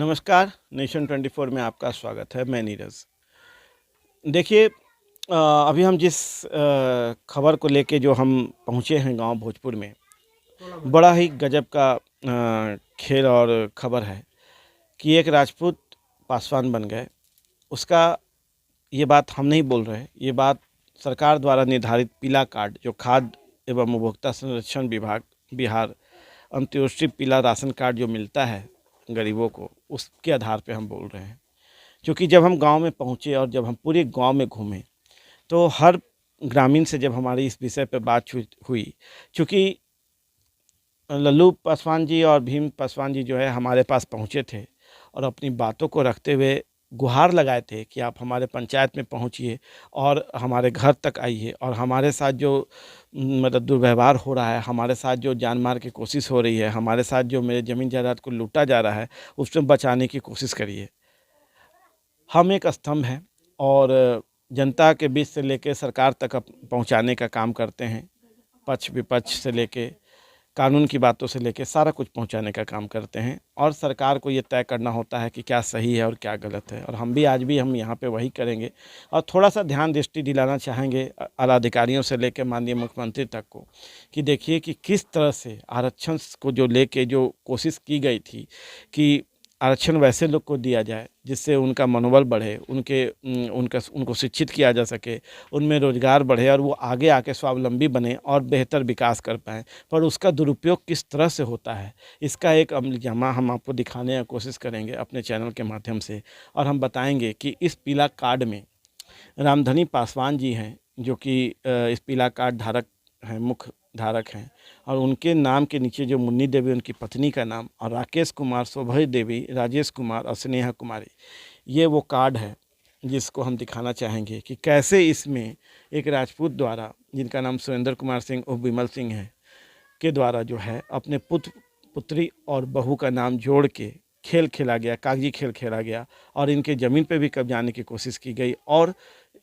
नमस्कार, नेशन 24 में आपका स्वागत है। मैं नीरज। देखिए, अभी हम जिस खबर को लेके जो हम पहुँचे हैं गांव भोजपुर में, बड़ा ही गजब का खेल और खबर है कि एक राजपूत पासवान बन गए। उसका ये बात हम नहीं बोल रहे, ये बात सरकार द्वारा निर्धारित पीला कार्ड, जो खाद्य एवं उपभोक्ता संरक्षण विभाग बिहार अंत्योदय पीला राशन कार्ड जो मिलता है गरीबों को, उसके आधार पे हम बोल रहे हैं। क्योंकि जब हम गांव में पहुंचे और जब हम पूरे गांव में घूमे, तो हर ग्रामीण से जब हमारी इस विषय पे बात हुई, चूँकि लल्लू पासवान जी और भीम पासवान जी जो है हमारे पास पहुंचे थे और अपनी बातों को रखते हुए गुहार लगाए थे कि आप हमारे पंचायत में पहुंचिए और हमारे घर तक आइए और हमारे साथ जो मतलब दुर्व्यवहार हो रहा है, हमारे साथ जो जान मार की कोशिश हो रही है, हमारे साथ जो मेरे ज़मीन जायदाद को लूटा जा रहा है, उससे बचाने की कोशिश करिए। हम एक स्तंभ हैं और जनता के बीच से लेकर सरकार तक पहुंचाने का काम करते हैं। पक्ष विपक्ष से लेके कानून की बातों से लेके सारा कुछ पहुंचाने का काम करते हैं और सरकार को ये तय करना होता है कि क्या सही है और क्या गलत है। और हम यहाँ पे वही करेंगे और थोड़ा सा ध्यान दृष्टि दिलाना चाहेंगे आला अधिकारियों से लेकर माननीय मुख्यमंत्री तक को कि देखिए कि किस तरह से आरक्षण को जो लेके जो कोशिश की गई थी कि आरक्षण वैसे लोग को दिया जाए जिससे उनका मनोबल बढ़े, उनको शिक्षित किया जा सके, उनमें रोजगार बढ़े और वो आगे आके स्वावलंबी बने और बेहतर विकास कर पाएँ। पर उसका दुरुपयोग किस तरह से होता है, इसका एक अमलजमा हम आपको दिखाने की कोशिश करेंगे अपने चैनल के माध्यम से। और हम बताएंगे कि इस पीला कार्ड में रामधनी पासवान जी हैं, जो कि इस पीला कार्ड धारक हैं, मुख्य धारक हैं, और उनके नाम के नीचे जो मुन्नी देवी उनकी पत्नी का नाम, और राकेश कुमार, शोभा देवी, राजेश कुमार और स्नेहा कुमारी, ये वो कार्ड है जिसको हम दिखाना चाहेंगे कि कैसे इसमें एक राजपूत द्वारा, जिनका नाम सुरेंद्र कुमार सिंह उर्फ विमल सिंह है, के द्वारा जो है अपने पुत्र पुत्री और बहू का नाम जोड़ के खेल खेला गया, कागजी खेल खेला गया और इनके ज़मीन पे भी कब्जाने की कोशिश की गई और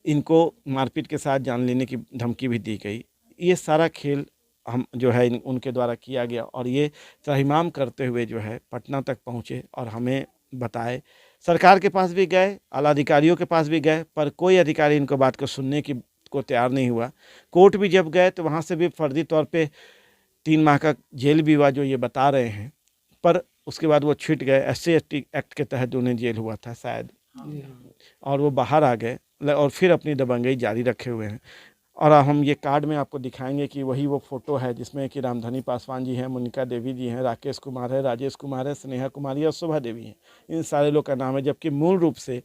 इनको मारपीट के साथ जान लेने की धमकी भी दी गई। ये सारा खेल हम जो है उनके द्वारा किया गया और ये त्राहिमाम करते हुए जो है पटना तक पहुँचे और हमें बताए। सरकार के पास भी गए, आला अधिकारियों के पास भी गए, पर कोई अधिकारी इनको बात को सुनने की को तैयार नहीं हुआ। कोर्ट भी जब गए तो वहाँ से भी फर्जी तौर पे 3 माह का जेल भी हुआ, जो ये बता रहे हैं, पर उसके बाद वो छूट गए। SC/ST एक्ट के तहत उन्हें जेल हुआ था शायद, और वो बाहर आ गए और फिर अपनी दबंगई जारी रखे हुए हैं। और हम ये कार्ड में आपको दिखाएंगे कि वही वो फ़ोटो है जिसमें कि रामधनी पासवान जी हैं, मोनिका देवी जी हैं, राकेश कुमार है, राजेश कुमार है, स्नेहा कुमारी और शोभा देवी हैं। इन सारे लोग का नाम है, जबकि मूल रूप से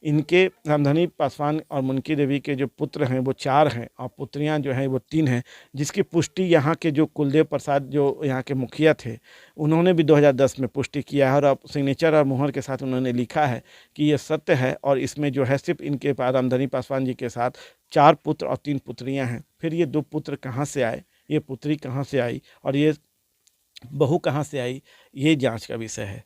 इनके रामधनी पासवान और मुनकी देवी के जो पुत्र हैं वो 4 हैं और पुत्रियां जो हैं वो 3 हैं, जिसकी पुष्टि यहाँ के जो कुलदेव प्रसाद जो यहाँ के मुखिया थे, उन्होंने भी 2010 में पुष्टि किया है और अब सिग्नेचर और मुहर के साथ उन्होंने लिखा है कि ये सत्य है। और इसमें जो है सिर्फ इनके रामधनी पासवान जी के साथ 4 पुत्र और 3 पुत्रियाँ हैं। फिर ये 2 पुत्र कहाँ से आए, ये पुत्री कहाँ से आई और ये बहू कहाँ से आई, ये जाँच का विषय है।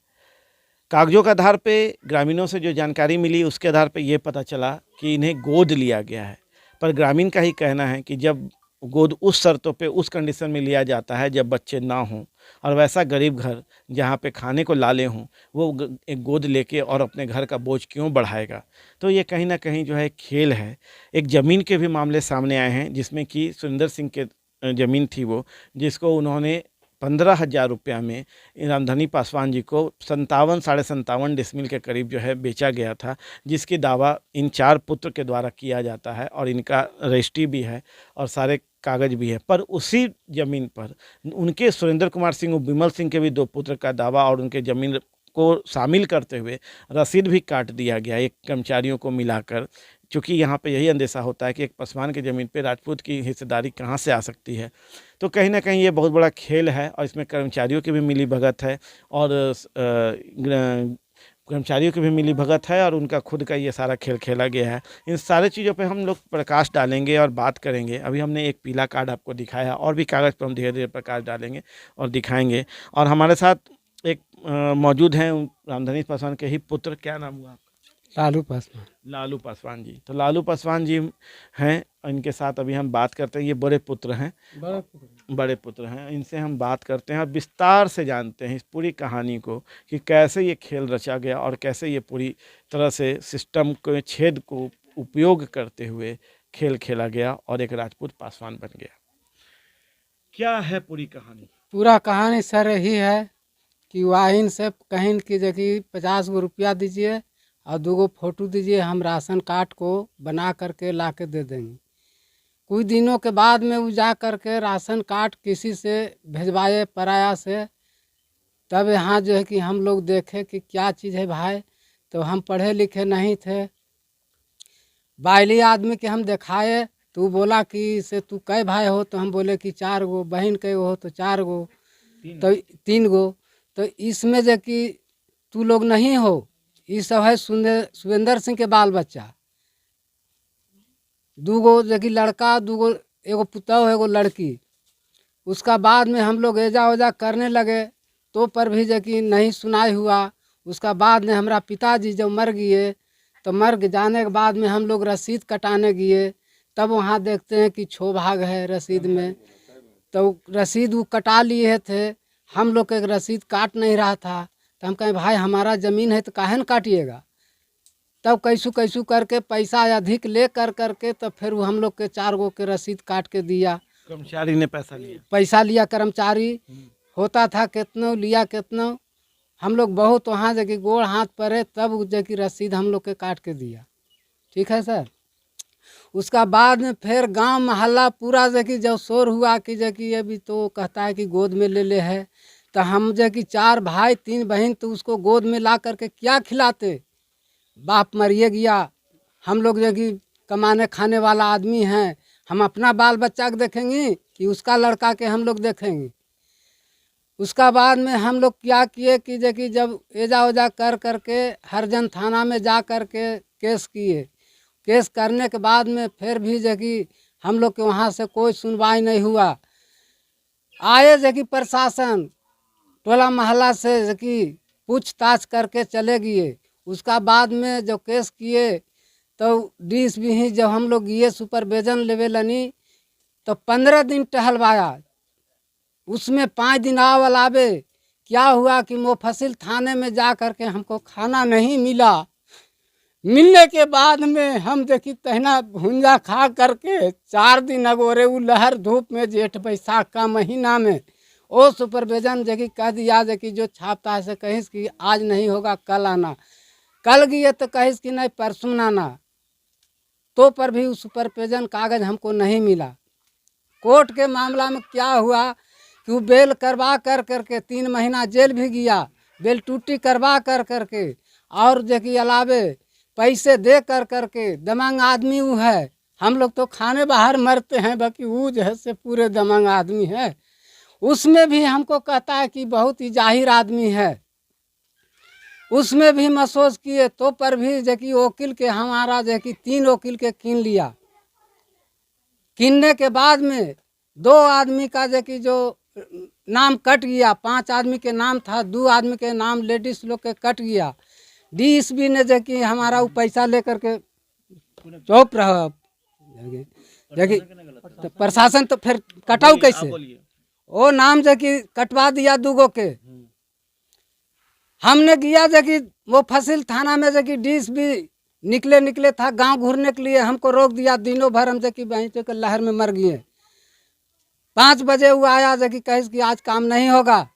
कागजों के आधार पे ग्रामीणों से जो जानकारी मिली उसके आधार पे ये पता चला कि इन्हें गोद लिया गया है, पर ग्रामीण का ही कहना है कि जब गोद उस शर्तों पे, उस कंडीशन में लिया जाता है जब बच्चे ना हों, और वैसा गरीब घर जहाँ पे खाने को लाले हों, वो एक गोद लेके और अपने घर का बोझ क्यों बढ़ाएगा। तो ये कहीं ना कहीं जो है खेल है। एक ज़मीन के भी मामले सामने आए हैं जिसमें कि सुरेंद्र सिंह के ज़मीन थी वो, जिसको उन्होंने 15,000 रुपया में रामधनी पासवान जी को 57 साढ़े 57 डिसमिल के करीब जो है बेचा गया था, जिसकी दावा इन 4 पुत्र के द्वारा किया जाता है और इनका रजिस्ट्री भी है और सारे कागज भी है। पर उसी ज़मीन पर उनके सुरेंद्र कुमार सिंह और विमल सिंह के भी 2 पुत्र का दावा और उनके ज़मीन को शामिल करते हुए रसीद भी काट दिया गया एक कर्मचारियों को मिलाकर। क्योंकि यहाँ पे यही अंदेशा होता है कि एक पासवान की ज़मीन पे राजपूत की हिस्सेदारी कहाँ से आ सकती है। तो कहीं ना कहीं ये बहुत बड़ा खेल है और इसमें कर्मचारियों की भी मिली भगत है और कर्मचारियों की भी मिली भगत है और उनका खुद का ये सारा खेल खेला गया है। इन सारी चीज़ों पे हम लोग प्रकाश डालेंगे और बात करेंगे। अभी हमने एक पीला कार्ड आपको दिखाया और भी कागज़ पर हम धीरे धीरे प्रकाश डालेंगे और दिखाएंगे। और हमारे साथ एक मौजूद हैं रामधनी पासवान के ही पुत्र, क्या नाम हुआ? लालू पासवान। लालू पासवान जी। तो लालू पासवान जी हैं, इनके साथ अभी हम बात करते हैं। ये बड़े पुत्र हैं। बड़े पुत्र हैं, इनसे हम बात करते हैं और विस्तार से जानते हैं इस पूरी कहानी को कि कैसे ये खेल रचा गया और कैसे ये पूरी तरह से सिस्टम के छेद को उपयोग करते हुए खेल खेला गया और एक राजपूत पासवान बन गया। क्या है पूरी कहानी? पूरा कहानी सर यही है कि वाहिन से कहीं की जगह 50 गो रुपया दीजिए और 2 गो फोटो दीजिए, हम राशन कार्ड को बना करके ला के दे देंगे। कुछ दिनों के बाद में वो जा करके राशन कार्ड किसी से भिजवाए पराया से, तब यहाँ जो है कि हम लोग देखे कि क्या चीज़ है भाई। तो हम पढ़े लिखे नहीं थे, बाइली आदमी के हम दिखाए तो वो बोला कि से तू कै भाई हो, तो हम बोले कि 4 गो, बहन कै हो तो 4 गो, तो 3 गो। तो इसमें जो कि तू लोग नहीं हो, ये सब है सुरेंद्र सिंह के बाल बच्चा। 2 गो जो कि लड़का, 2 गो, एगो पुतौ एगो लड़की। उसका बाद में हम लोग एजा ओजा करने लगे तो पर भी जो कि नहीं सुनाई हुआ। उसका बाद में हमारा पिताजी जब मर गए, तो मर जाने के बाद में हम लोग रसीद कटाने गए, तब वहाँ देखते हैं कि 6 भाग है रसीद में। तो रसीद वो कटा लिए थे, हम लोग के रसीद काट नहीं रहा था। तो हम कहें भाई हमारा ज़मीन है तो काहे न काटिएगा। तब कैसू कैसू करके पैसा अधिक ले कर करके तो फिर वो हम लोग के 4 गो के रसीद काट के दिया। कर्मचारी ने पैसा लिया कर्मचारी, होता था कितनों लिया कितनों। हम लोग बहुत वहाँ जगह गोड़ हाथ पड़े तब जगह रसीद हम लोग के काट के दिया। ठीक है सर। उसका बाद में फिर गांव मोहल्ला पूरा जगह जब शोर हुआ कि जगह अभी तो कहता है कि गोद में ले ले है, तो हम जगह 4 भाई 3 बहन तो उसको गोद में ला करके क्या खिलाते। बाप मरिए गया, हम लोग जगह कमाने खाने वाला आदमी हैं, हम अपना बाल बच्चा के देखेंगे कि उसका लड़का के हम लोग देखेंगे। उसका बाद में हम लोग क्या किए कि जबकि जब एजा ओजा कर करके हरजन थाना में जा कर के केस किए। केस करने के बाद में फिर भी जबकि हम लोग के वहाँ से कोई सुनवाई नहीं हुआ। आए जबकि प्रशासन टोला मोहल्ला से जबकि पूछताछ करके चले गए। उसका बाद में जब केस किए तो डीस भी ही जब हम लोग गए सुपरविजन लेवलनी, तो 15 दिन टहलवाया, उसमें 5 दिन आवल आवे। क्या हुआ कि मुफस्सिल थाने में जा कर के हमको खाना नहीं मिला। मिलने के बाद में हम देखी तहना भुंजा खा करके 4 दिन अगोरे वो लहर धूप में जेठ बैसाख का महीना में वो सुपरविजन जगह कह दिया कि जो छापता है से कहिस कि आज नहीं होगा कल आना। कल गए तो कहिस कि नहीं परसों आना, तो पर भी उस सुपरविजन कागज हमको नहीं मिला। कोर्ट के मामला में क्या हुआ कि वो बेल करवा कर करके 3 महीना जेल भी गया, बेल टूटी करवा कर करके, और जो कि अलावे पैसे दे कर करके। दमंग आदमी वो है, हम लोग तो खाने बाहर मरते हैं, बाकी वो जो है से पूरे दमंग आदमी है। उसमें भी हमको कहता है कि बहुत ही जाहिर आदमी है। उसमें भी महसूस किए तो पर भी जो कि वकील के हमारा जो कि 3 वकील के कीन लिया। कीनने के बाद में 2 आदमी का जो कि जो नाम कट गया, 5 आदमी के नाम था, 2 आदमी के नाम लेडीज लोग के कट गया। डीएसपी ने जो कि हमारा वो पैसा लेकर के चुप रहा। देखिए तो प्रशासन तो फिर कटाऊ कैसे, वो नाम जो कि कटवा दिया 2 गो के। हमने गया जो कि मुफस्सिल थाना में जो कि डीएसपी निकले था गांव घूरने के लिए, हमको रोक दिया। दिनों भर हम जो कि बहन के लहर में मर गए। 5 बजे वो आया जो कि कहे कि आज काम नहीं होगा।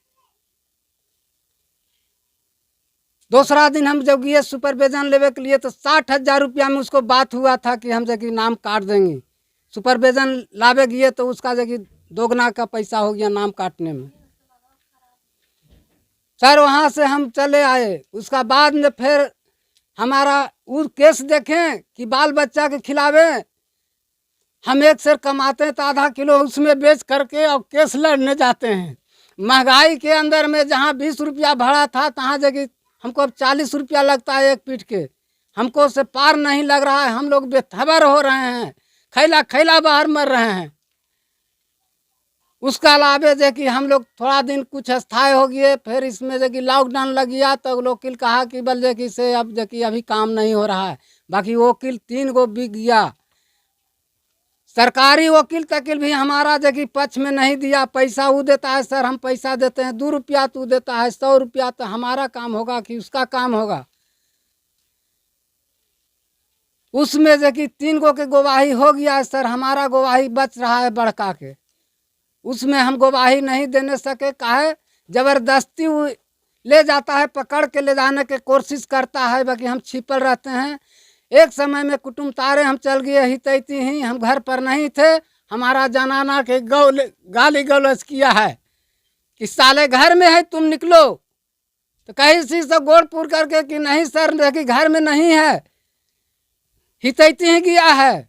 दूसरा दिन हम जब गए सुपरविजन लेवे के लिए तो 60,000 रुपया में उसको बात हुआ था कि हम जो कि नाम काट देंगे। सुपरविजन लावे गए तो उसका जो कि 2 गुना का पैसा हो गया नाम काटने में। सर वहाँ से हम चले आए। उसका बाद में फिर हमारा वो केस देखें कि बाल बच्चा के खिलावे। हम 1 सेर कमाते हैं तो आधा किलो उसमें बेच करके और केस लड़ने जाते हैं। महंगाई के अंदर में जहाँ 20 रुपया भाड़ा था तहाँ जगह हमको अब 40 रुपया लगता है एक पीठ के। हमको से पार नहीं लग रहा है, हम लोग बेखबर हो रहे हैं, खैला खैला बाहर मर रहे हैं। उसका अलावे जो कि हम लोग थोड़ा दिन कुछ अस्थायी हो गए, फिर इसमें जो कि लॉकडाउन लग गया तो वकील कहा कि बल जो कि से अब जो कि अभी काम नहीं हो रहा है। बाकी वकील 3 गो बिक गया। सरकारी वकील तकील भी हमारा जगह पक्ष में नहीं दिया। पैसा वो देता है, सर हम पैसा देते हैं, 2 रुपया तू देता है, 100 रुपया, तो हमारा काम होगा कि उसका काम होगा। उसमें जबकि 3 गो के गवाही हो गया है सर, हमारा गवाही बच रहा है बड़का के, उसमें हम गवाही नहीं देने सके। काहे जबरदस्ती वो ले जाता है, पकड़ के ले जाने की कोशिश करता है, बाकी हम छिपल रहते हैं। एक समय में कुटुम तारे हम चल गए हितैती ही, हम घर पर नहीं थे। हमारा जनाना के गाली गलौज किया है कि साले घर में है तुम निकलो, तो कहीं सी से गोड़ पूर करके कि नहीं सर देखिए घर में नहीं है, हितैती ही गया है।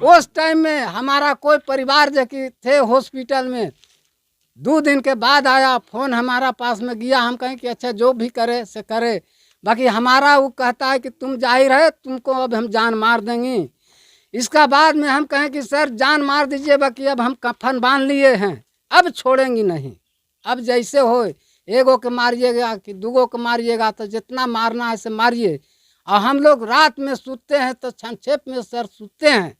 उस टाइम में हमारा कोई परिवार जो कि थे हॉस्पिटल में, 2 दिन के बाद आया फोन हमारा पास में गया। हम कहें कि अच्छा जो भी करे से करे, बाकी हमारा वो कहता है कि तुम जाहिर है तुमको अब हम जान मार देंगे। इसका बाद में हम कहें कि सर जान मार दीजिए, बाकी अब हम कफन बांध लिए हैं, अब छोड़ेंगे नहीं। अब जैसे हो, 1 गो के मारिएगा कि 2 गो के मारिएगा, तो जितना मारना है से मारिए। और हम लोग रात में सोते हैं तो संक्षेप में सर सोते हैं,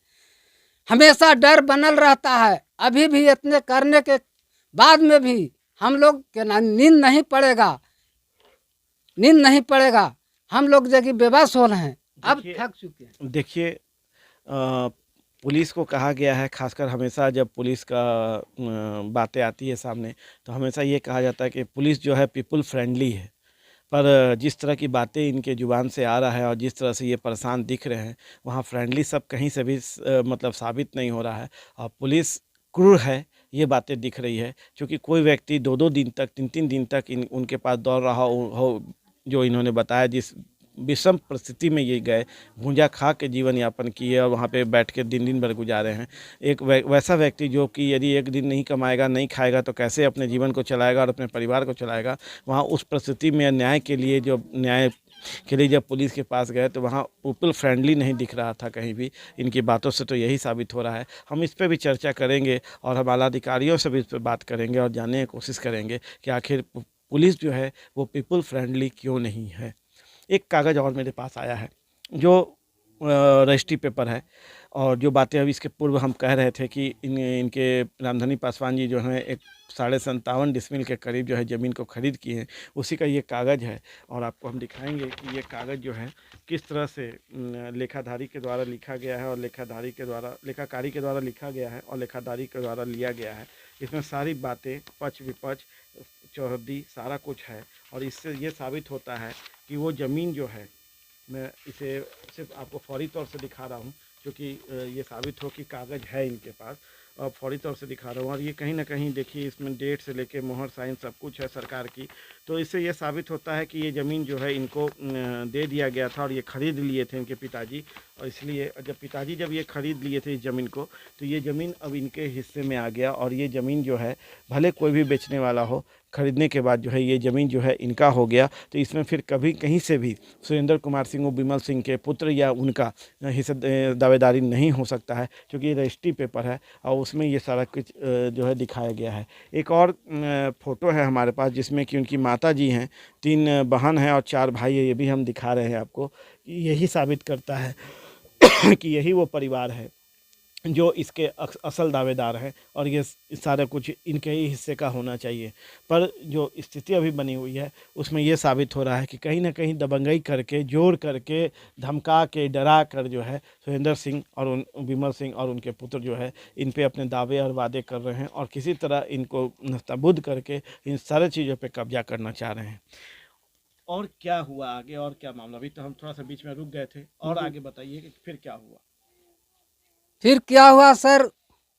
हमेशा डर बनल रहता है। अभी भी इतने करने के बाद में भी हम लोग के नींद नहीं पड़ेगा, नींद नहीं पड़ेगा। हम लोग जबकि बेबस हो रहे हैं, अब थक चुके हैं। देखिए पुलिस को कहा गया है, खासकर हमेशा जब पुलिस का बातें आती है सामने, तो हमेशा ये कहा जाता है कि पुलिस जो है पीपल फ्रेंडली है। पर जिस तरह की बातें इनके ज़ुबान से आ रहा है और जिस तरह से ये परेशान दिख रहे हैं, वहाँ फ्रेंडली सब कहीं से भी मतलब साबित नहीं हो रहा है। और पुलिस क्रूर है, ये बातें दिख रही है। क्योंकि कोई व्यक्ति 2-2 दिन तक, 3-3 दिन तक उनके पास दौड़ रहा हो, जो इन्होंने बताया, जिस विषम परिस्थिति में ये गए, भूंजा खा के जीवन यापन किए और वहाँ पे बैठ के दिन भर गुजारे हैं। एक वैसा व्यक्ति जो कि यदि एक दिन नहीं कमाएगा, नहीं खाएगा, तो कैसे अपने जीवन को चलाएगा और अपने परिवार को चलाएगा। वहाँ उस परिस्थिति में न्याय के लिए जब पुलिस के पास गए, तो वहाँ पीपल फ्रेंडली नहीं दिख रहा था कहीं भी। इनकी बातों से तो यही साबित हो रहा है। हम इस पर भी चर्चा करेंगे और हम आला अधिकारियों से भी इस पर बात करेंगे और जानने की कोशिश करेंगे कि आखिर पुलिस जो है वो पीपल फ्रेंडली क्यों नहीं है। एक कागज़ और मेरे पास आया है जो रजिस्ट्री पेपर है, और जो बातें अभी इसके पूर्व हम कह रहे थे कि इनके रामधनी पासवान जी जो हैं एक 57.5 डिसमिल के करीब जो है ज़मीन को खरीद की है, उसी का ये कागज़ है। और आपको हम दिखाएंगे कि ये कागज़ जो है किस तरह से लेखाधारी के द्वारा लिखा गया है और लेखाकारी के द्वारा लिखा गया है और लेखाधारी के द्वारा लिया गया है। इसमें सारी बातें, पक्ष विपक्ष, चौहद्दी, सारा कुछ है। और इससे ये साबित होता है कि वो ज़मीन जो है, मैं इसे सिर्फ आपको फौरी तौर से दिखा रहा हूँ क्योंकि ये साबित हो कि कागज़ है इनके पास, और फौरी तौर से दिखा रहा हूँ। और ये कहीं ना कहीं देखिए इसमें डेट से लेके मोहर साइन सब कुछ है सरकार की। तो इससे ये साबित होता है कि ये ज़मीन जो है इनको दे दिया गया था और ये ख़रीद लिए थे इनके पिताजी। और इसलिए जब ये ख़रीद लिए थे इस ज़मीन को, तो ये ज़मीन अब इनके हिस्से में आ गया। और ये ज़मीन जो है भले कोई भी बेचने वाला हो, खरीदने के बाद जो है ये ज़मीन जो है इनका हो गया। तो इसमें फिर कभी कहीं से भी सुरेंद्र कुमार सिंह और बिमल सिंह के पुत्र या उनका हिस्सा दावेदारी नहीं हो सकता है, क्योंकि ये रजिस्ट्री पेपर है और उसमें ये सारा कुछ जो है दिखाया गया है। एक और फ़ोटो है हमारे पास जिसमें कि उनकी माता जी हैं, 3 बहन हैं और 4 भाई है। ये भी हम दिखा रहे हैं आपको। यही साबित करता है कि यही वो परिवार है जो इसके असल दावेदार हैं और ये सारा कुछ इनके ही हिस्से का होना चाहिए। पर जो स्थिति अभी बनी हुई है उसमें ये साबित हो रहा है कि कहीं ना कहीं दबंगई करके, जोर करके, धमका के, डरा कर जो है सुरेंद्र सिंह और बिमल सिंह और उनके पुत्र जो है इन पे अपने दावे और वादे कर रहे हैं और किसी तरह इनको नस्ताबुद करके इन सारे चीज़ों पे कब्जा करना चाह रहे हैं। और क्या हुआ आगे, और क्या मामला? अभी तो हम थोड़ा सा बीच में रुक गए थे, और आगे बताइए कि फिर क्या हुआ। फिर क्या हुआ सर,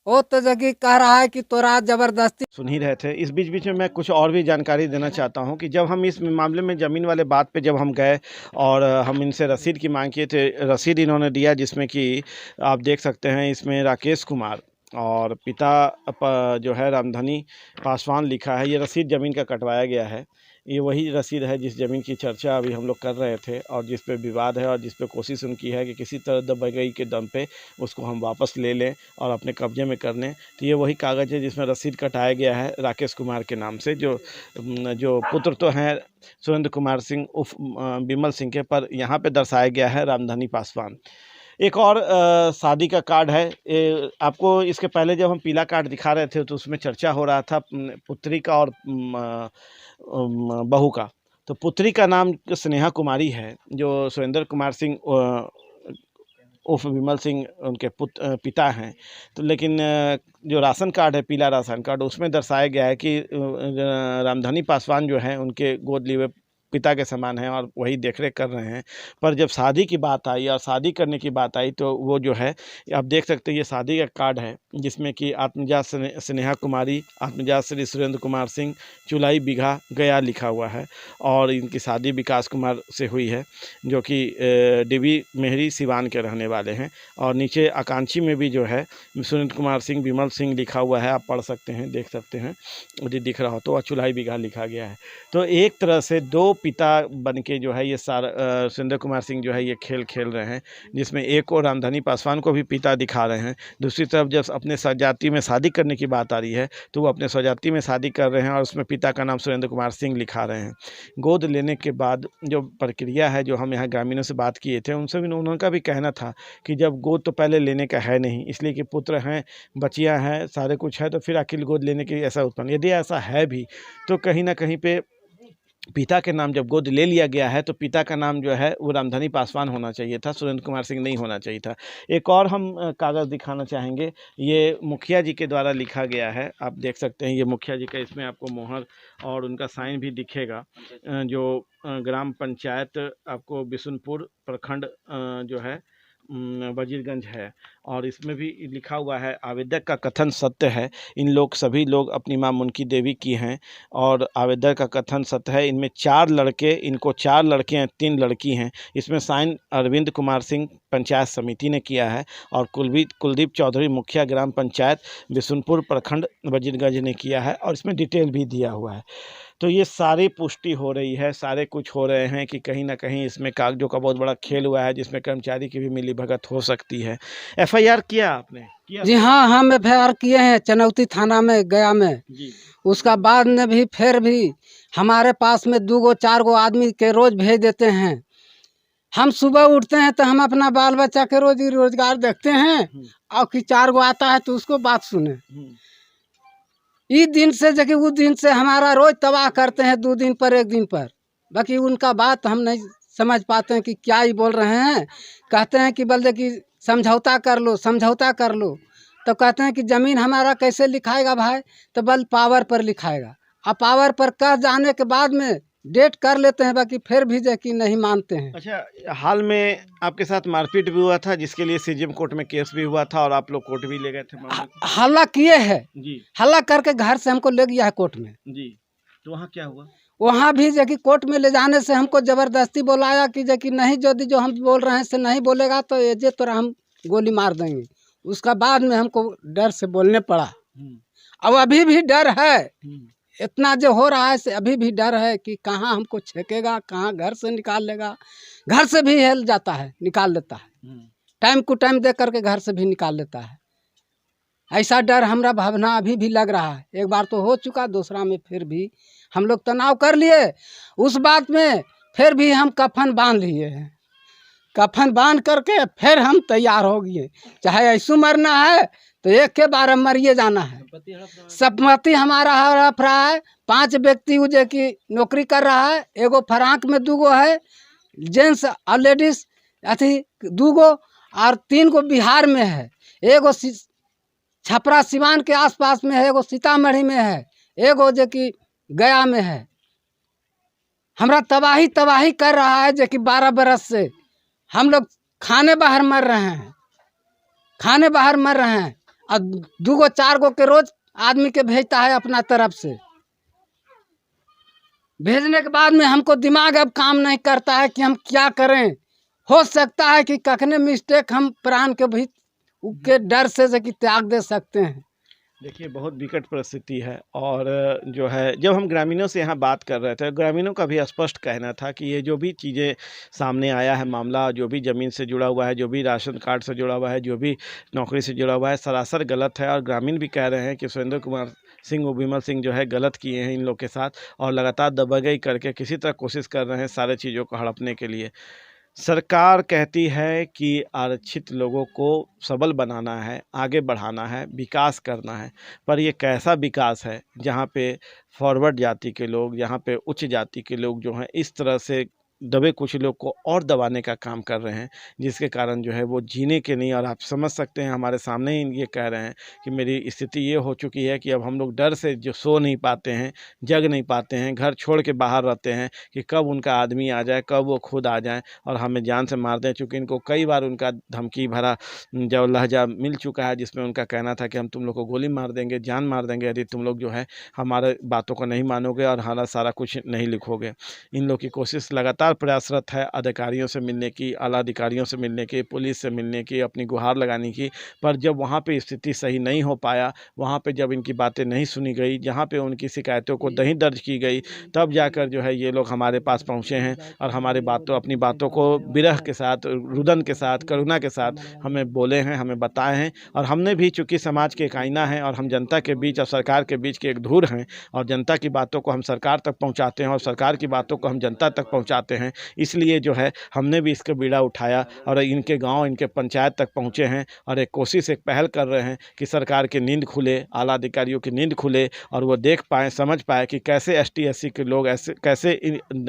वो तो जगह कह रहा है कि तोरा जबरदस्ती। सुन ही रहे थे। इस बीच में मैं कुछ और भी जानकारी देना चाहता हूं कि जब हम इस मामले में ज़मीन वाले बात पे जब हम गए और हम इनसे रसीद की मांग किए थे, रसीद इन्होंने दिया जिसमें कि आप देख सकते हैं इसमें राकेश कुमार और पिता जो है रामधनी पासवान लिखा है। ये रसीद ज़मीन का कटवाया गया है। ये वही रसीद है जिस ज़मीन की चर्चा अभी हम लोग कर रहे थे और जिस पे विवाद है और जिस पे कोशिश उनकी है कि किसी तरह दबंगई के दम पे उसको हम वापस ले लें और अपने कब्जे में कर लें। तो ये वही कागज़ है जिसमें रसीद कटाया गया है राकेश कुमार के नाम से, जो पुत्र तो हैं सुरेंद्र कुमार सिंह उर्फ बिमल सिंह के, पर यहाँ पे दर्शाया गया है रामधनी पासवान। एक और शादी का कार्ड है। आपको इसके पहले जब हम पीला कार्ड दिखा रहे थे तो उसमें चर्चा हो रहा था पुत्री का और बहू का। तो पुत्री का नाम स्नेहा कुमारी है, जो सुरेंद्र कुमार सिंह उर्फ विमल सिंह उनके पिता हैं। तो लेकिन जो राशन कार्ड है, पीला राशन कार्ड, उसमें दर्शाया गया है कि रामधनी पासवान जो हैं उनके गोद लिए पिता के समान हैं और वही देखरेख कर रहे हैं। पर जब शादी की बात आई और शादी करने की बात आई तो वो जो है, आप देख सकते हैं ये शादी का कार्ड है जिसमें कि आत्मजा स्नेहा कुमारी, आत्मजा श्री सुरेंद्र कुमार सिंह, चुलाई बिघा गया लिखा हुआ है। और इनकी शादी विकास कुमार से हुई है जो कि डीबी मेहरी सिवान के रहने वाले हैं। और नीचे आकांक्षी में भी जो है सुरेंद्र कुमार सिंह, विमल सिंह लिखा हुआ है, आप पढ़ सकते हैं, देख सकते हैं, यदि दिख रहा हो तो। और चुलाई बिघा लिखा गया है। तो एक तरह से दो पिता बन के जो है ये सारा सुरेंद्र कुमार सिंह जो है ये खेल खेल रहे हैं, जिसमें एक और रामधनी पासवान को भी पिता दिखा रहे हैं। दूसरी तरफ जब अपने स्वजाति में शादी करने की बात आ रही है तो वो अपने स्वजाति में शादी कर रहे हैं और उसमें पिता का नाम सुरेंद्र कुमार सिंह लिखा रहे हैं। गोद लेने के बाद जो प्रक्रिया है, जो हम यहाँ ग्रामीणों से बात किए थे उनसे भी, उनका भी कहना था कि जब गोद तो पहले लेने का है नहीं, इसलिए कि पुत्र हैं, बच्चियाँ हैं, सारे कुछ है, तो फिर आखिर गोद लेने की ऐसा उत्पन्न। यदि ऐसा है भी तो कहीं ना कहीं पे पिता के नाम जब गोद ले लिया गया है तो पिता का नाम जो है वो रामधनी पासवान होना चाहिए था, सुरेंद्र कुमार सिंह नहीं होना चाहिए था। एक और हम कागज़ दिखाना चाहेंगे, ये मुखिया जी के द्वारा लिखा गया है, आप देख सकते हैं, ये मुखिया जी का, इसमें आपको मोहर और उनका साइन भी दिखेगा। जो ग्राम पंचायत आपको बिशुनपुर प्रखंड जो है वजीरगंज है। और इसमें भी लिखा हुआ है, आवेदक का कथन सत्य है, इन लोग सभी लोग अपनी मां मुनकी देवी की हैं। और आवेदक का कथन सत्य है, इनमें 4 लड़के, इनको 4 लड़के हैं, 3 लड़की हैं। इसमें साइन अरविंद कुमार सिंह पंचायत समिति ने किया है और कुलदीप चौधरी मुखिया ग्राम पंचायत बिशुनपुर प्रखंड वजीरगंज ने किया है। और इसमें डिटेल भी दिया हुआ है। तो ये सारी पुष्टि हो रही है, सारे कुछ हो रहे हैं कि कहीं ना कहीं इसमें कागजों का बहुत बड़ा खेल हुआ है, जिसमें कर्मचारी की भी मिलीभगत हो सकती है। एफआईआर किया आपने? किया जी हाँ, हम एफआईआर किए हैं चनौती थाना में, गया में जी। उसका बाद में भी फिर भी हमारे पास में 2-4 गो आदमी के रोज भेज देते हैं। हम सुबह उठते हैं तो हम अपना बाल बच्चा के रोजी रोजगार देखते हैं और कि 4 गो आता है तो उसको बात सुने। इस दिन से जबकि उस दिन से हमारा रोज तबाह करते हैं, 2 दिन पर 1 दिन पर। बाकी उनका बात हम नहीं समझ पाते हैं कि क्या ही बोल रहे हैं। कहते हैं कि बोलते कि समझौता कर लो, समझौता कर लो। तो कहते हैं कि ज़मीन हमारा कैसे लिखाएगा भाई, तो बल पावर पर लिखाएगा। अब पावर पर कह जाने के बाद में डेट कर लेते हैं, बाकी फिर भी जो कि नहीं मानते हैं। अच्छा, हाल में आपके साथ मारपीट भी हुआ था, जिसके लिए सीजीएम कोर्ट में केस भी हुआ था और आप लोग कोर्ट भी ले गए थे मामले को? हल्ला किए हैं जी हल्ला करके घर से हमको ले गया है कोर्ट में। जी। तो वहाँ क्या हुआ? वहाँ भी जो कि कोर्ट में ले जाने से हमको ज़बरदस्ती बुलाया कि जो कि नहीं, यदि जो हम बोल रहे हैं से नहीं बोलेगा तो ये तो हम गोली मार देंगे। उसका बाद में हमको डर से बोलने पड़ा। अब अभी भी डर है, इतना जो हो रहा है से अभी भी डर है कि कहाँ हमको छेकेगा, कहाँ घर से निकाल लेगा। घर से भी हिल जाता है, निकाल लेता है, टाइम को टाइम दे करके घर से भी निकाल लेता है। ऐसा डर हमरा भावना अभी भी लग रहा है। एक बार तो हो चुका, दूसरा में फिर भी हम लोग तनाव कर लिए। उस बात में फिर भी हम कफन बांध लिए हैं। कफन बांध करके फिर हम तैयार हो गए, चाहे ऐसू मरना है तो एक के बार मरिए जाना है। संपत्ति हमारा हड़प रहा है। 5 व्यक्ति जो कि नौकरी कर रहा है, एगो फराक में 2 गो है, जेंट्स और लेडीज अथी 2 गो, और 3 गो बिहार में है, एगो छपरा सिवान के आसपास में है, एगो सीतामढ़ी में है, एगो जो कि गया में है। हमरा तबाही कर रहा है जो कि 12 बरस से हम लोग खाने बाहर मर रहे हैं, खाने बाहर मर रहे हैं। और 2-4 गो के रोज आदमी के भेजता है अपना तरफ से। भेजने के बाद में हमको दिमाग अब काम नहीं करता है कि हम क्या करें। हो सकता है कि कखने मिस्टेक हम प्राण के भी के डर से कि त्याग दे सकते हैं। देखिए, बहुत विकट परिस्थिति है। और जो है, जब हम ग्रामीणों से यहाँ बात कर रहे थे, ग्रामीणों का भी स्पष्ट कहना था कि ये जो भी चीज़ें सामने आया है मामला, जो भी ज़मीन से जुड़ा हुआ है, जो भी राशन कार्ड से जुड़ा हुआ है, जो भी नौकरी से जुड़ा हुआ है, सरासर गलत है। और ग्रामीण भी कह रहे हैं कि सुरेंद्र कुमार सिंह और विमल सिंह जो है गलत किए हैं इन लोग के साथ, और लगातार दबागई करके किसी तरह कोशिश कर रहे हैं सारे चीज़ों को हड़पने के लिए। सरकार कहती है कि आरक्षित लोगों को सबल बनाना है, आगे बढ़ाना है, विकास करना है, पर ये कैसा विकास है जहाँ पे फॉरवर्ड जाति के लोग, जहाँ पे उच्च जाति के लोग जो हैं इस तरह से दबे कुछ लोग को और दबाने का काम कर रहे हैं, जिसके कारण जो है वो जीने के नहीं। और आप समझ सकते हैं, हमारे सामने ही ये कह रहे हैं कि मेरी स्थिति ये हो चुकी है कि अब हम लोग डर से जो सो नहीं पाते हैं, जग नहीं पाते हैं, घर छोड़ के बाहर रहते हैं कि कब उनका आदमी आ जाए, कब वो खुद आ जाए और हमें जान से मार दें। चूँकि इनको कई बार उनका धमकी भरा जो लहजा मिल चुका है, जिसमें उनका कहना था कि हम तुम लोग को गोली मार देंगे, जान मार देंगे यदि तुम लोग जो है हमारे बातों को नहीं मानोगे और हमारा सारा कुछ नहीं लिखोगे। इन लोग की कोशिश लगातार प्रयासरत है अधिकारियों से मिलने की, आला अधिकारियों से मिलने की, पुलिस से मिलने की, अपनी गुहार लगाने की, पर जब वहाँ पे स्थिति सही नहीं हो पाया, वहाँ पे जब इनकी बातें नहीं सुनी गई, जहाँ पे उनकी शिकायतों को नहीं दर्ज की गई, तब जाकर जो है ये लोग हमारे पास पहुँचे हैं और हमारी अपनी बातों को विरह के साथ, रुदन के साथ, करुणा के साथ हमें बोले हैं, हमें बताए हैं। और हमने भी, चूँकि समाज के एक आईना है और हम जनता के बीच और सरकार के बीच के एक धूर हैं और जनता की बातों को हम सरकार तक पहुँचाते हैं और सरकार की बातों को हम जनता तक पहुँचाते हैं, इसलिए जो है हमने भी इसका बीड़ा उठाया और इनके गांव, इनके पंचायत तक पहुंचे हैं और एक कोशिश, एक पहल कर रहे हैं कि सरकार की नींद खुले, आला अधिकारियों की नींद खुले और वो देख पाएँ, समझ पाए कि कैसे एसटी एससी के लोग, ऐसे कैसे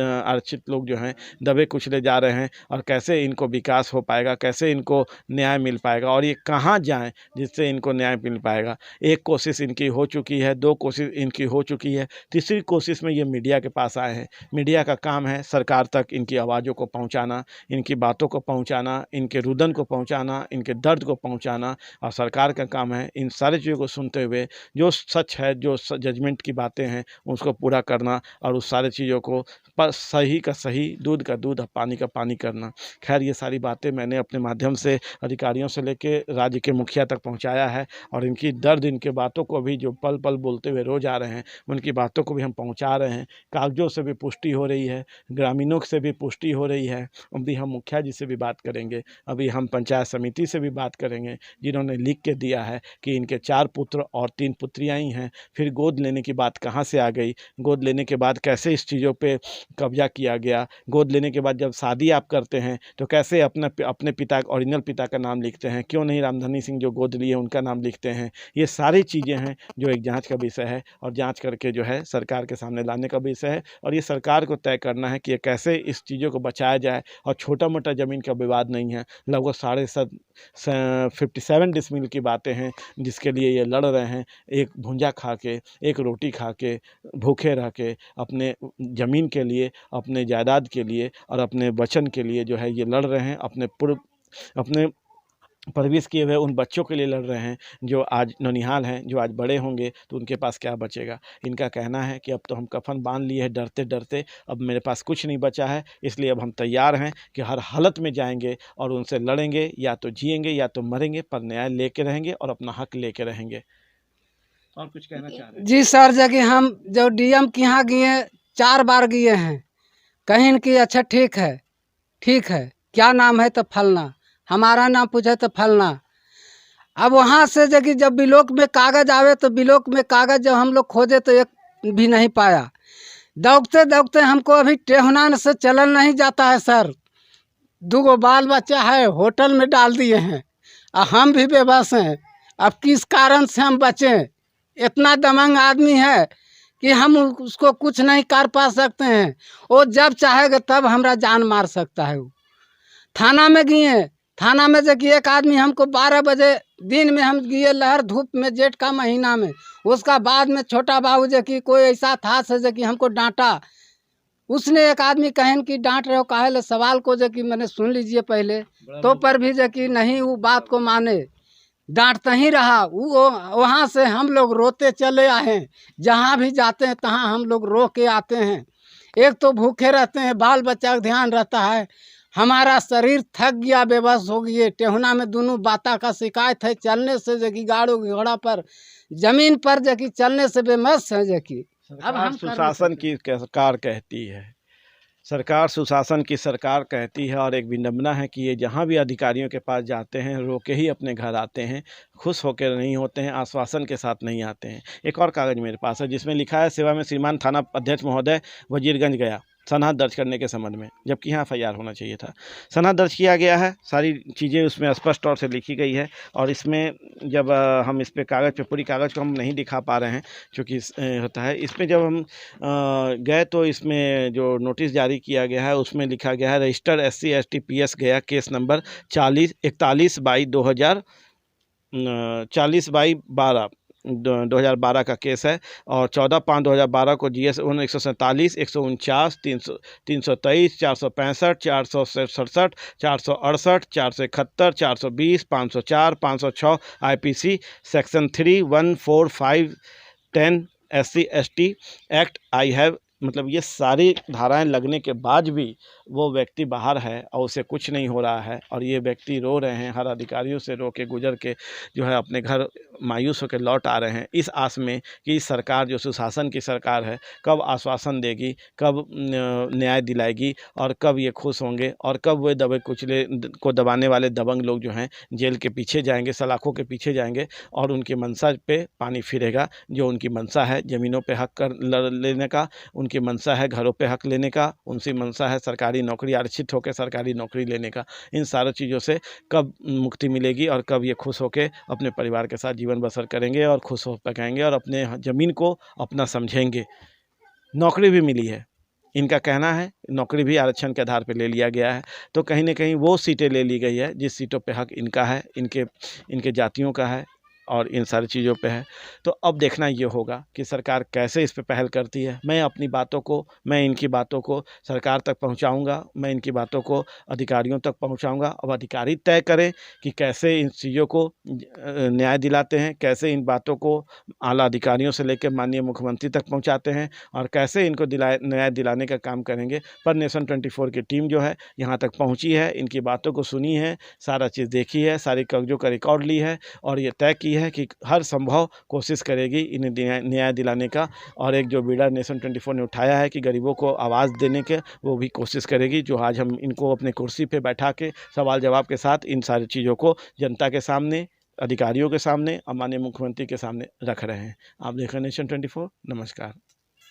आरक्षित लोग जो हैं दबे कुचले जा रहे हैं और कैसे इनको विकास हो पाएगा, कैसे इनको न्याय मिल पाएगा और ये कहाँ जाएँ जिससे इनको न्याय मिल पाएगा। एक कोशिश इनकी हो चुकी है, 2 कोशिश इनकी हो चुकी है, तीसरी कोशिश में ये मीडिया के पास आए हैं। मीडिया का काम है सरकार तक इनकी आवाज़ों को पहुंचाना, इनकी बातों को पहुंचाना, इनके रुदन को पहुंचाना, इनके दर्द को पहुंचाना। और सरकार का काम है इन सारी चीज़ों को सुनते हुए जो सच है, जो जजमेंट की बातें हैं उसको पूरा करना और उस सारी चीज़ों को सही का सही, दूध का दूध और पानी का पानी करना। खैर, ये सारी बातें मैंने अपने माध्यम से अधिकारियों से लेके राज्य के मुखिया तक पहुँचाया है और इनकी दर्द, इनके बातों को भी जो पल पल बोलते हुए रोज आ रहे हैं, उनकी बातों को भी हम पहुँचा रहे हैं। कागजों से भी पुष्टि हो रही है, ग्रामीणों से भी पुष्टि हो रही है। अभी हम मुखिया जी से भी बात करेंगे, अभी हम पंचायत समिति से भी बात करेंगे जिन्होंने लिख के दिया है कि इनके 4 पुत्र और 3 पुत्रियाँ ही हैं। फिर गोद लेने की बात कहाँ से आ गई, गोद लेने के बाद कैसे इस चीज़ों पे कब्जा किया गया, गोद लेने के बाद जब शादी आप करते हैं तो कैसे अपने पिता, ओरिजिनल पिता का नाम लिखते हैं, क्यों नहीं रामधनी सिंह जो गोद लिए उनका नाम लिखते हैं। ये सारी चीज़ें हैं जो एक जाँच का विषय है और जाँच करके जो है सरकार के सामने लाने का विषय है और ये सरकार को तय करना है कि कैसे इस चीज़ों को बचाया जाए। और छोटा मोटा ज़मीन का विवाद नहीं है, लगभग 57 डिसमिल की बातें हैं जिसके लिए ये लड़ रहे हैं। एक भुंजा खा के, एक रोटी खा के, भूखे रह के अपने ज़मीन के लिए, अपने जायदाद के लिए और अपने वचन के लिए जो है ये लड़ रहे हैं। अपने परवरिश किए हुए उन बच्चों के लिए लड़ रहे हैं जो आज नौनिहाल हैं, जो आज बड़े होंगे तो उनके पास क्या बचेगा। इनका कहना है कि अब तो हम कफन बांध लिए हैं डरते डरते, अब मेरे पास कुछ नहीं बचा है, इसलिए अब हम तैयार हैं कि हर हालत में जाएंगे और उनसे लड़ेंगे, या तो जिएंगे या तो मरेंगे, पर न्याय लेके रहेंगे और अपना हक लेके रहेंगे। और कुछ कहना चाह रहे हैं? जी सर, जगह हम जो डीएम के यहाँ गए 4 बार गए हैं, कहीं कि अच्छा ठीक है, क्या नाम है तो फलना, हमारा नाम पूछे तो फलना। अब वहाँ से जगह जब बिलोक में कागज़ आवे तो बिलोक में कागज़ जब हम लोग खोजे तो एक भी नहीं पाया। दौड़ते दौड़ते हमको अभी टेहनान से चलन नहीं जाता है सर। 2 बाल बच्चा है, होटल में डाल दिए हैं और हम भी बेबस हैं। अब किस कारण से हम बचें? इतना दमंग आदमी है कि हम उसको कुछ नहीं कर पा सकते हैं। वो जब चाहेगा तब हमारा जान मार सकता है। वो थाना में गए, थाना में जो कि एक आदमी हमको 12 बजे दिन में हम गए, लहर धूप में, जेठ का महीना में। उसका बाद में छोटा बाबू जो कि कोई ऐसा था से जो कि हमको डांटा। उसने एक आदमी कहन कि डांट रहे हो काहे, सवाल को जो कि मैंने सुन लीजिए पहले, तो पर भी जो कि नहीं वो बात को माने, डांटता ही रहा। वो वहाँ से हम लोग रोते चले आए, जहाँ भी जाते हैं तहाँ हम लोग रो के आते हैं। एक तो भूखे रहते हैं, बाल बच्चा का ध्यान रहता है, हमारा शरीर थक गया, बेबस हो गए। टेहुना में दोनों बाता का शिकायत है, चलने से जो कि गाड़ो घोड़ा पर, जमीन पर जो कि चलने से बेमस है जो कि। अब हम सुशासन की सरकार कहती है, सरकार सुशासन की सरकार कहती है और एक विडंबना है कि ये जहाँ भी अधिकारियों के पास जाते हैं रो के ही अपने घर आते हैं, खुश होकर नहीं होते हैं, आश्वासन के साथ नहीं आते हैं। एक और कागज़ मेरे पास है जिसमें लिखा है, सेवा में श्रीमान थाना अध्यक्ष महोदय वजीरगंज गया। सनहा दर्ज करने के संबंध में, जबकि यहाँ FIR होना चाहिए था। सनहा दर्ज किया गया है, सारी चीज़ें उसमें स्पष्ट तौर से लिखी गई है। और इसमें जब हम इस पे कागज़ पे, पूरी कागज़ को हम नहीं दिखा पा रहे हैं क्योंकि होता है, इसमें जब हम गए तो इसमें जो नोटिस जारी किया गया है उसमें लिखा गया है रजिस्टर्ड SC ST PS गया, केस नंबर 41/2012 2012 का केस है। और 14/5/2012 को GS 147, 149, 323, 465, 467, 468, 471, 420, 504, 506 IPC section 3, 1, 4, 5, 10 SC ST act I have, मतलब ये सारी धाराएं लगने के बाद भी वो व्यक्ति बाहर है और उसे कुछ नहीं हो रहा है। और ये व्यक्ति रो रहे हैं, हर अधिकारियों से रो के गुजर के जो है अपने घर मायूस होकर लौट आ रहे हैं, इस आस में कि सरकार जो सुशासन की सरकार है कब आश्वासन देगी, कब न्याय दिलाएगी और कब ये खुश होंगे और कब वे दबे कुचले को दबाने वाले दबंग लोग जो हैं जेल के पीछे जाएंगे, सलाखों के पीछे जाएंगे और उनकी मंशा पे पानी फिरेगा। जो उनकी मंशा है ज़मीनों पे हक कर लेने का, उनकी मंशा है घरों पे हक लेने का, उनकी मंशा है सरकारी नौकरी, आरक्षित होकर सरकारी नौकरी लेने का, इन सारी चीज़ों से कब मुक्ति मिलेगी और कब ये खुश होकर अपने परिवार के साथ जीवन बसर करेंगे और खुश हो पाएंगे और अपने ज़मीन को अपना समझेंगे। नौकरी भी मिली है, इनका कहना है नौकरी भी आरक्षण के आधार पर ले लिया गया है, तो कहीं ना कहीं वो सीटें ले ली गई है जिस सीटों पे हक इनका है, इनके जातियों का है और इन सारी चीज़ों पे है। तो अब देखना ये होगा कि सरकार कैसे इस पे पहल करती है। मैं अपनी बातों को, मैं इनकी बातों को सरकार तक पहुंचाऊंगा, मैं इनकी बातों को अधिकारियों तक पहुंचाऊंगा। अब अधिकारी तय करें कि कैसे इन चीज़ों को न्याय दिलाते हैं, कैसे इन बातों को आला अधिकारियों से लेकर माननीय मुख्यमंत्री तक पहुँचाते हैं और कैसे इनको न्याय दिलाने का काम करेंगे। पर नेशन 24 की टीम जो है यहाँ तक पहुँची है, इनकी बातों को सुनी है, सारा चीज़ देखी है, सारी कागजों का रिकॉर्ड ली है और ये तय की है कि हर संभव कोशिश करेगी इन्हें न्याय दिलाने का। और एक जो बीड़ा नेशन 24 ने उठाया है कि गरीबों को आवाज़ देने के, वो भी कोशिश करेगी। जो आज हम इनको अपने कुर्सी पे बैठा के सवाल जवाब के साथ इन सारी चीज़ों को जनता के सामने, अधिकारियों के सामने और माननीय मुख्यमंत्री के सामने रख रहे हैं। आप देख रहे हैं नेशन 24। नमस्कार।